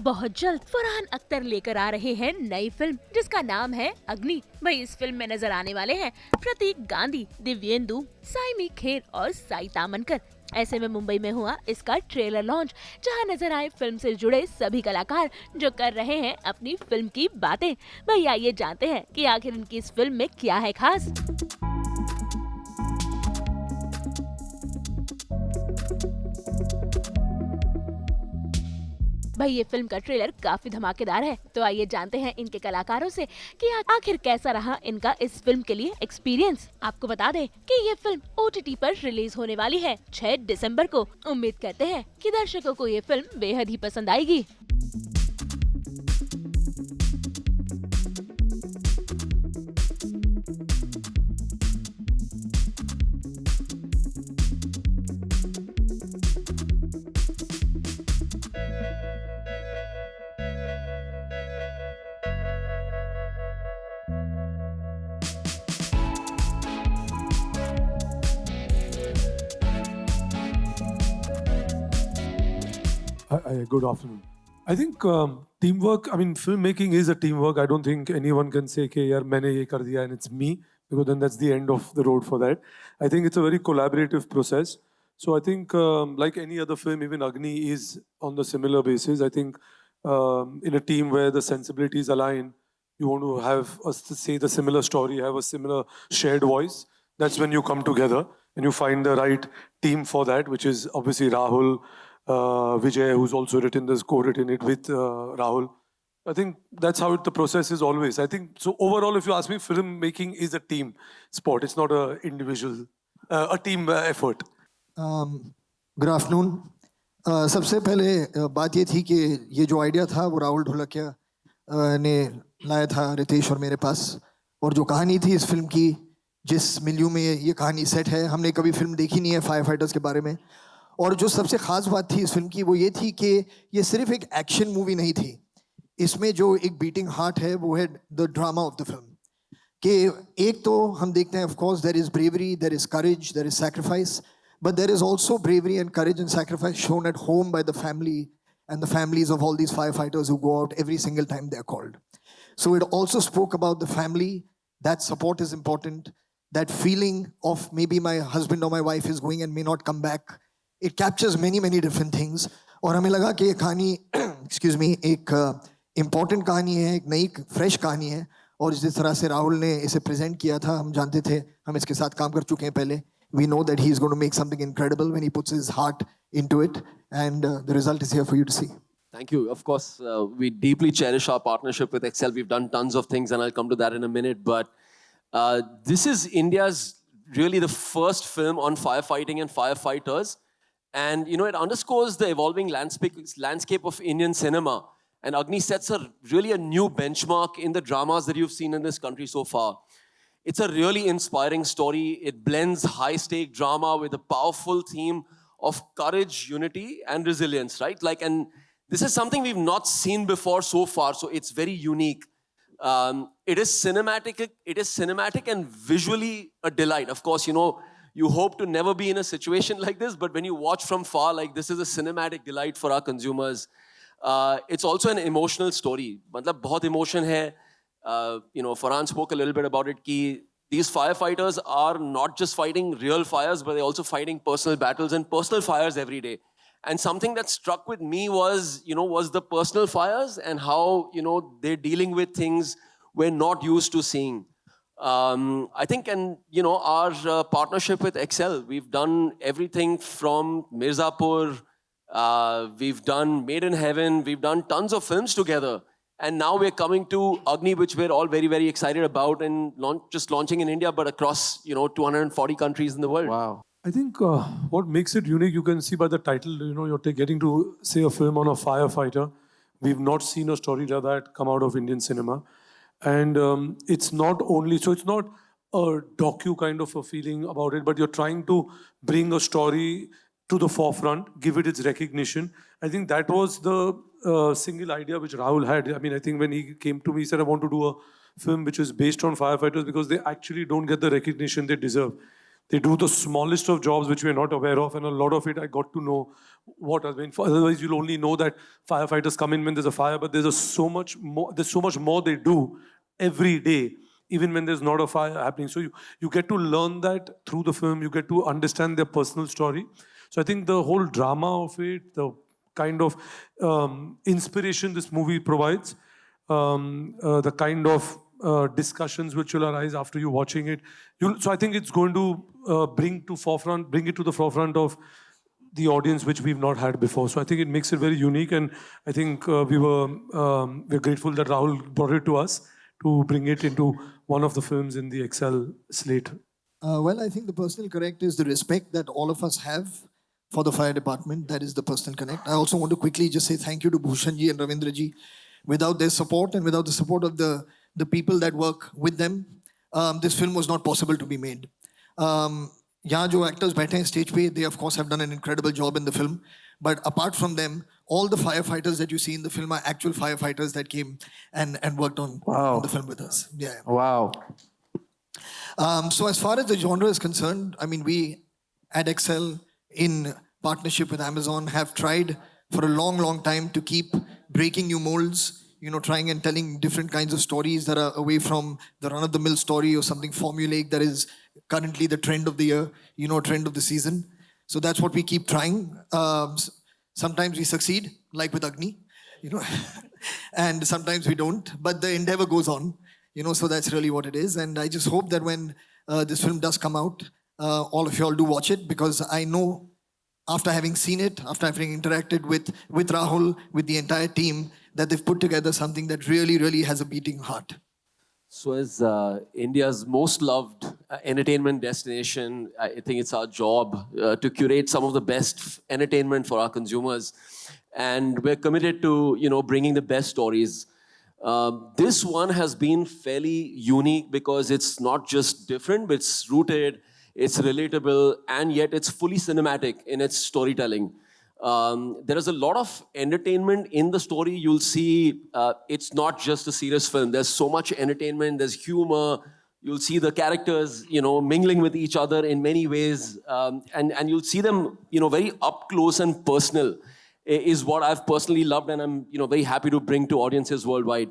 बहुत जल्द फरहान अख्तर लेकर आ रहे हैं नई फिल्म जिसका नाम है अग्नि। भाई इस फिल्म में नजर आने वाले हैं प्रतीक गांधी, दिव्येंदु, साइमी खेर और साई तामनकर। ऐसे में मुंबई में हुआ इसका ट्रेलर लॉन्च, जहां नजर आए फिल्म से जुड़े सभी कलाकार जो कर रहे हैं अपनी फिल्म की बातें। भाई आइए जानते हैं कि आखिर इनकी इस फिल्म में क्या है खास। भाई ये फिल्म का ट्रेलर काफी धमाकेदार है, तो आइए जानते हैं इनके कलाकारों से कि आखिर कैसा रहा इनका इस फिल्म के लिए एक्सपीरियंस। आपको बता दें कि ये फिल्म OTT पर रिलीज होने वाली है 6 दिसंबर को। उम्मीद करते हैं कि दर्शकों को ये फिल्म बेहद ही पसंद आएगी। Good afternoon. I think teamwork, I mean, filmmaking is a teamwork. I don't think anyone can say, okay, yaar, maine ye kar diya and it's me, because then that's the end of the road for that. I think it's a very collaborative process. So I think, like any other film, even Agni is on the similar basis. I think in a team where the sensibilities align, you want to have us to say the similar story, have a similar shared voice. That's when you come together and you find the right team for that, which is obviously Rahul, Vijay, who's also written this, co-written it with Rahul. I think that's how the process is always. I think so. Overall, if you ask me, filmmaking is a team sport. It's not a individual, a team effort. Good afternoon. सबसे पहले बात ये थी कि ये जो idea था वो राहुल ढोलकिया ने लाया था रितेश और मेरे पास, और जो कहानी थी इस फिल्म की, जिस मिलियू में ये कहानी सेट है, हमने कभी फिल्म देखी नहीं है फायर फाइटर्स के बारे में। और जो सबसे ख़ास बात थी इस फिल्म की वो ये थी कि ये सिर्फ एक एक्शन मूवी नहीं थी। इसमें जो एक बीटिंग हार्ट है वो है the drama of the film. कि एक तो हम देखते हैं, of course there is bravery, there is courage, there is sacrifice, but there is also bravery and courage and sacrifice shown at home by the family and the families of all these firefighters who go out every single time they are called. So it also spoke about the family, that support is important, that feeling of maybe my husband or my wife is going and may not come back. It captures many, many different things. और हमें लगा कि ये कहानी excuse me, एक important कहानी है, एक नई फ्रेश कहानी है, और जिस तरह से राहुल ने इसे प्रेजेंट किया था, हम जानते थे, हम इसके साथ काम कर चुके हैं पहले. We know that he's going to make something incredible when he puts his heart into it, and the result is here for you to see. Thank you. Of course, we deeply cherish our partnership with Excel. We've done tons of things, and I'll come to that in a minute. But this is India's really the first film on firefighting and firefighters. And, you know, it underscores the evolving landscape of Indian cinema. And Agni sets really a new benchmark in the dramas that you've seen in this country so far. It's a really inspiring story. It blends high-stake drama with a powerful theme of courage, unity, and resilience, right? And this is something we've not seen before so far, so it's very unique. It is cinematic and visually a delight. Of course, you know, you hope to never be in a situation like this, but when you watch from far, this is a cinematic delight for our consumers. It's also an emotional story. मतलब बहुत emotion है. You know, Farhan spoke a little bit about it, ki these firefighters are not just fighting real fires, but they're also fighting personal battles and personal fires every day. And something that struck with me was the personal fires and how, you know, they're dealing with things we're not used to seeing. I think, and, you know, our partnership with Excel, we've done everything from Mirzapur, we've done Made in Heaven, we've done tons of films together. And now we're coming to Agni, which we're all very, very excited about, and just launching in India, but across, you know, 240 countries in the world. Wow. I think what makes it unique, you can see by the title, you know, you're getting to say a film on a firefighter. We've not seen a story like that come out of Indian cinema. And it's not only, so it's not a docu kind of a feeling about it, but you're trying to bring a story to the forefront, give it its recognition. I think that was the single idea which Rahul had. I mean, I think when he came to me, he said, I want to do a film which is based on firefighters because they actually don't get the recognition they deserve. They do the smallest of jobs which we're not aware of, and a lot of it I got to know what I mean. Otherwise, you'll only know that firefighters come in when there's a fire, but there's so much more. There's so much more they do every day, even when there's not a fire happening. So you get to learn that through the film. You get to understand their personal story. So I think the whole drama of it, the kind of inspiration this movie provides, the kind of discussions which will arise after you watching it. So I think it's going to bring it to the forefront of the audience which we've not had before. So I think it makes it very unique, and I think we're grateful that Rahul brought it to us to bring it into one of the films in the Excel slate. Well, I think the personal connect is the respect that all of us have for the fire department. That is the personal connect. I also want to quickly just say thank you to Bhushan ji and Ravindra ji. Without their support and without the support of the people that work with them, this film was not possible to be made. यहाँ जो actors बैठे हैं stage पे, they of course have done an incredible job in the film. But apart from them, all the firefighters that you see in the film are actual firefighters that came and worked on the film with us. Yeah. Wow. So as far as the genre is concerned, I mean, we at Excel, in partnership with Amazon, have tried for a long, long time to keep breaking new molds, you know, trying and telling different kinds of stories that are away from the run-of-the-mill story or something formulaic that is currently the trend of the year, you know, trend of the season. So that's what we keep trying. Sometimes we succeed, like with Agni, you know, and sometimes we don't, but the endeavor goes on, you know, so that's really what it is. And I just hope that when this film does come out, all of you all do watch it, because I know after having seen it, after having interacted with Rahul, with the entire team, that they've put together something that really, really has a beating heart. So as India's most loved entertainment destination, I think it's our job to curate some of the best entertainment for our consumers. And we're committed to, you know, bringing the best stories. This one has been fairly unique because it's not just different, but it's rooted, it's relatable, and yet it's fully cinematic in its storytelling. There is a lot of entertainment in the story. You'll see it's not just a serious film. There's so much entertainment, there's humor. You'll see the characters, you know, mingling with each other in many ways. And you'll see them, you know, very up close and personal is what I've personally loved, and I'm, you know, very happy to bring to audiences worldwide.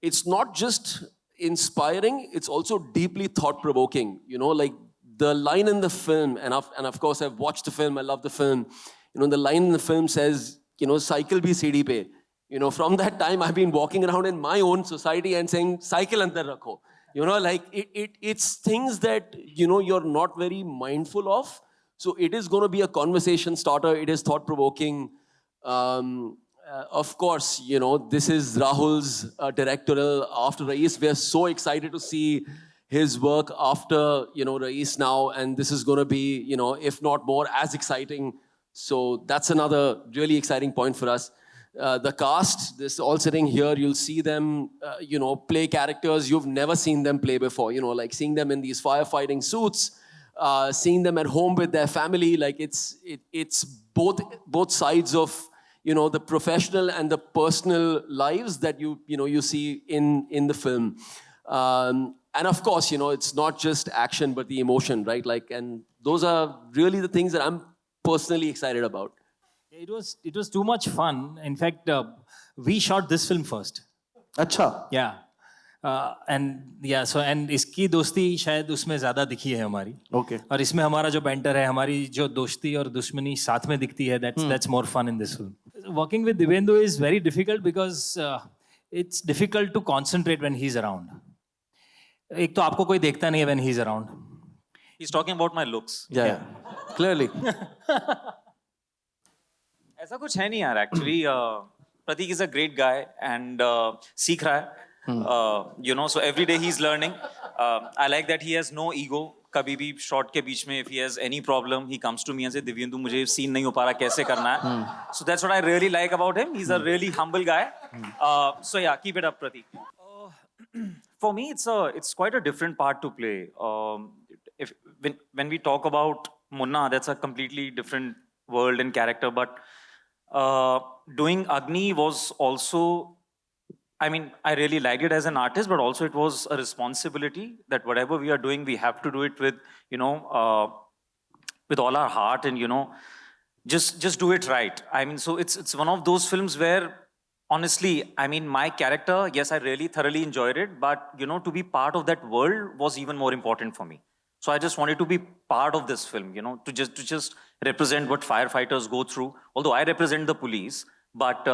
It's not just inspiring, it's also deeply thought-provoking. You know, like the line in the film, and of course I've watched the film, I love the film. You know, the line in the film says, you know, cycle bhi CD pe. You know, from that time I've been walking around in my own society and saying, cycle andar rakho. You know, like it's things that, you know, you're not very mindful of. So it is going to be a conversation starter. It is thought-provoking. Of course, you know, this is Rahul's directorial after Raees. We are so excited to see his work after, you know, Raees now. And this is going to be, you know, if not more, as exciting. So that's another really exciting point for us. The cast, this all sitting here, you'll see them, you know, play characters you've never seen them play before. You know, like seeing them in these firefighting suits, seeing them at home with their family. Like it's both sides of, you know, the professional and the personal lives that you see in the film. And of course, you know, it's not just action, but the emotion, right? Like, and those are really the things that I'm personally excited about. It was too much fun. In fact, we shot this film first. अच्छा. Yeah. And इसकी दोस्ती शायद उसमें ज़्यादा दिखी है हमारी. Okay. और इसमें हमारा जो banter है, हमारी जो दोस्ती और दुश्मनी साथ में दिखती है, that's more fun in this film. Working with Divyendu is very difficult because it's difficult to concentrate when he's around. एक तो आपको कोई देखता नहीं है when he's around. He's talking about my looks. Yeah. Clearly. ऐसा कुछ है नहीं यार actually. Pratik is a great guy and सीख रहा है. You know, so every day he's learning. I like that he has no ego. कभी भी shot के बीच में if he has any problem, he comes to me and say, Divyendu, मुझे scene नहीं हो पा रहा, कैसे करना है? So that's what I really like about him. He's a really humble guy. So yeah, keep it up, Pratik. For me, it's quite a different part to play. When we talk about Munna, that's a completely different world and character. But doing Agni was also, I mean, I really liked it as an artist, but also it was a responsibility that whatever we are doing, we have to do it with, with all our heart, and just do it right. I mean, so it's one of those films where, honestly, I mean, my character, yes, I really thoroughly enjoyed it, but to be part of that world was even more important for me. So I just wanted to be part of this film, to just represent what firefighters go through. Although I represent the police, but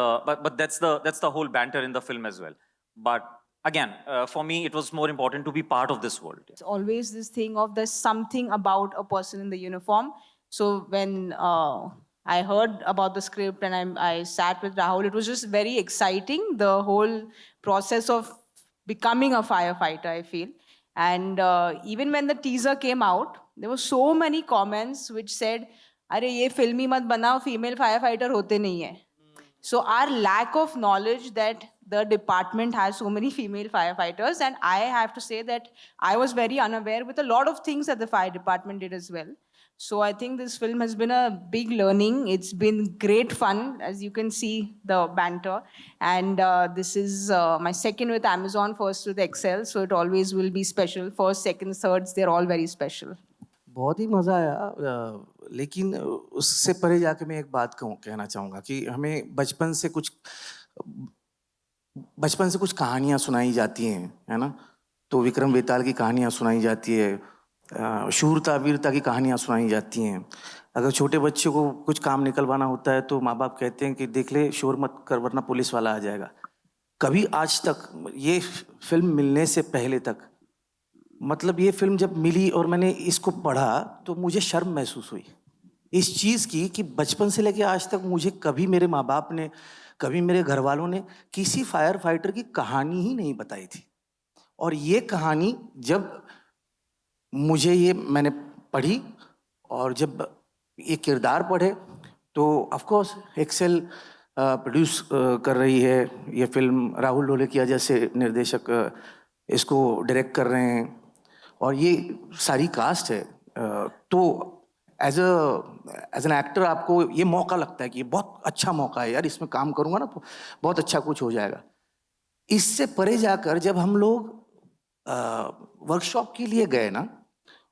that's the whole banter in the film as well. But again, for me, it was more important to be part of this world. It's always this thing of there's something about a person in the uniform. So when I heard about the script and I sat with Rahul, it was just very exciting, the whole process of becoming a firefighter, I feel. And even when the teaser came out, there were so many comments which said, "Arey ye filmy mat banao, female firefighter hote nahi hai." So our lack of knowledge that the department has so many female firefighters, and I have to say that I was very unaware with a lot of things that the fire department did as well. So I think this film has been a big learning. It's been great fun, as you can see the banter. And this is my second with Amazon, first with Excel. So it always will be special. First, second, thirds, they're all very special. बहुत ही मज़ा आया, लेकिन उससे परे जाके मैं एक बात कहना चाहूँगा कि हमें बचपन से कुछ कहानियाँ सुनाई जाती हैं, है ना? तो विक्रम बेताल की कहानियाँ सुनाई जाती है, शूरता वीरता की कहानियाँ सुनाई जाती हैं। अगर छोटे बच्चे को कुछ काम निकलवाना होता है तो माँ बाप कहते हैं कि देख ले, शोर मत कर वरना पुलिस वाला आ जाएगा। कभी आज तक ये फिल्म मिलने से पहले तक, मतलब ये फिल्म जब मिली और मैंने इसको पढ़ा तो मुझे शर्म महसूस हुई इस चीज़ की कि बचपन से लेके आज तक मुझे कभी मेरे माँ बाप ने, कभी मेरे घर वालों ने किसी फायर फाइटर की कहानी ही नहीं बताई थी। और ये कहानी जब मैंने पढ़ी और जब ये किरदार पढ़े तो ऑफ कोर्स एक्सेल प्रोड्यूस कर रही है ये फिल्म, राहुल ढोलकिया जैसे निर्देशक इसको डायरेक्ट कर रहे हैं और ये सारी कास्ट है। तो एज एन एक्टर आपको ये मौका लगता है कि ये बहुत अच्छा मौका है यार, इसमें काम करूँगा ना तो बहुत अच्छा कुछ हो जाएगा। इससे परे जाकर जब हम लोग वर्कशॉप के लिए गए ना,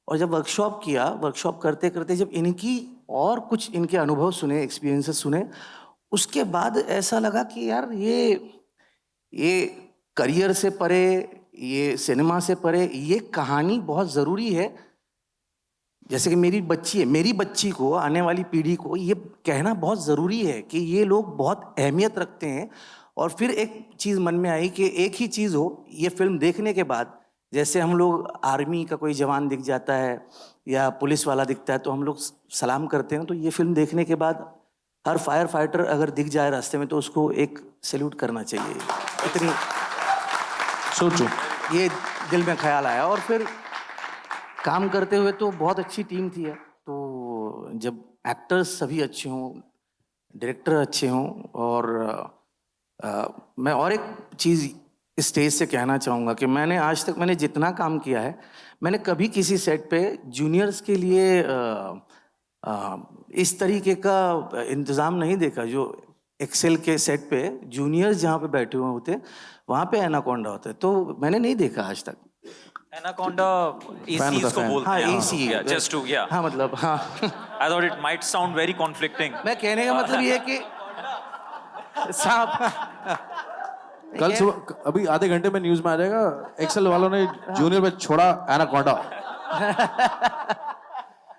और जब वर्कशॉप करते करते जब इनके अनुभव सुने, एक्सपीरियंसेस सुने, उसके बाद ऐसा लगा कि यार ये करियर से परे, ये सिनेमा से परे, ये कहानी बहुत ज़रूरी है। जैसे कि मेरी बच्ची को, आने वाली पीढ़ी को ये कहना बहुत ज़रूरी है कि ये लोग बहुत अहमियत रखते हैं। और फिर एक चीज़ मन में आई कि एक ही चीज़ हो, ये फिल्म देखने के बाद, जैसे हम लोग आर्मी का कोई जवान दिख जाता है या पुलिस वाला दिखता है तो हम लोग सलाम करते हैं, तो ये फिल्म देखने के बाद हर फायर फाइटर अगर दिख जाए रास्ते में तो उसको एक सैल्यूट करना चाहिए। इतनी सोचो, ये दिल में ख्याल आया। और फिर काम करते हुए तो बहुत अच्छी टीम थी, तो जब एक्टर्स सभी अच्छे हों, डायरेक्टर अच्छे हों, और मैं और एक चीज़ स्टेज से कहना चाहूँगा कि आज तक मैंने जितना काम किया है, मैंने कभी किसी सेट पे जूनियर्स के लिए इस तरीके का इंतज़ाम नहीं देखा। जो एक्सेल के सेट पे जूनियर्स जहाँ पे बैठे हुए होते, वहाँ पे एनाकोंडा होता है, तो मैंने नहीं देखा आज तक। एनाकोंडा एसी इसको बोलते हैं। हाँ, एसी, जस्ट टू, या हाँ, मतलब हाँ। I thought it might sound very conflicting. मैं कहने का मतलब ये है कि सांप कल सुबह, अभी आधे घंटे में न्यूज में आ जाएगा, एक्सेल वालों ने जूनियर में छोड़ा एनाकोंडा।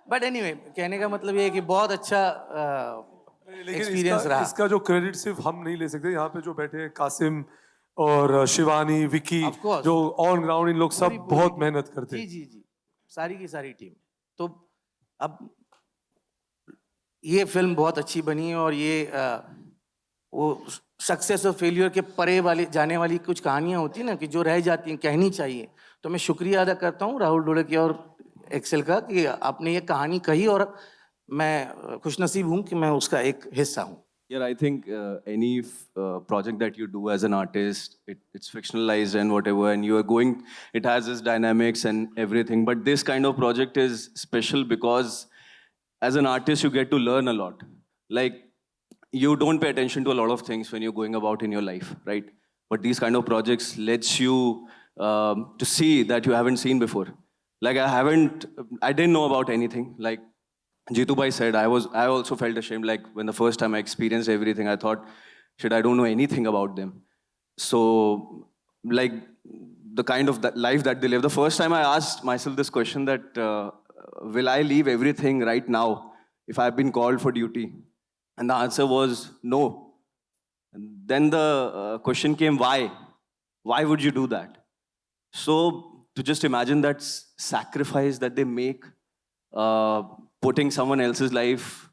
बट एनीवे, कहने का मतलब ये है कि बहुत अच्छा एक्सपीरियंस रहा। इसका जो क्रेडिट सिर्फ हम नहीं ले सकते, यहाँ पे जो बैठे हैं कासिम और शिवानी, विकी, जो ऑन ग्राउंड, इन लोग सब बहुत मेहनत करते हैं। जी, सारी की सारी टीम। तो अब ये फिल्म बहुत अच्छी बनी और ये वो सक्सेस और फेलियर के परे वाली जाने वाली कुछ कहानियां होती हैं ना, कि जो रह जाती हैं, कहनी चाहिए। तो मैं शुक्रिया अदा करता हूँ राहुल ढोलकिया और एक्सेल का कि आपने ये कहानी कही, और मैं खुशनसीब हूँ कि मैं उसका एक हिस्सा हूँ। Yeah, I think any project that you do as an artist, it's fictionalized and whatever, and you are going, it has its dynamics and everything. But this kind of project is special because as an artist, you get to learn a lot. Like, you don't pay attention to a lot of things when you're going about in your life, right? but these kind of projects lets you to see that you haven't seen before. Like I didn't know about anything. Like Jitu Bhai said, I also felt ashamed. Like when the first time I experienced everything, I thought, shit, I don't know anything about them. So, like the kind of that life that they live. The first time I asked myself this question that will I leave everything right now if I've been called for duty? And the answer was no. And then the question came, why? Why would you do that? So to just imagine that sacrifice that they make, putting someone else's life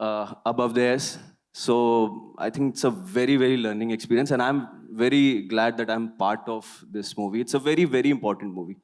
above theirs. So I think it's a very, very learning experience, and I'm very glad that I'm part of this movie. It's a very, very important movie.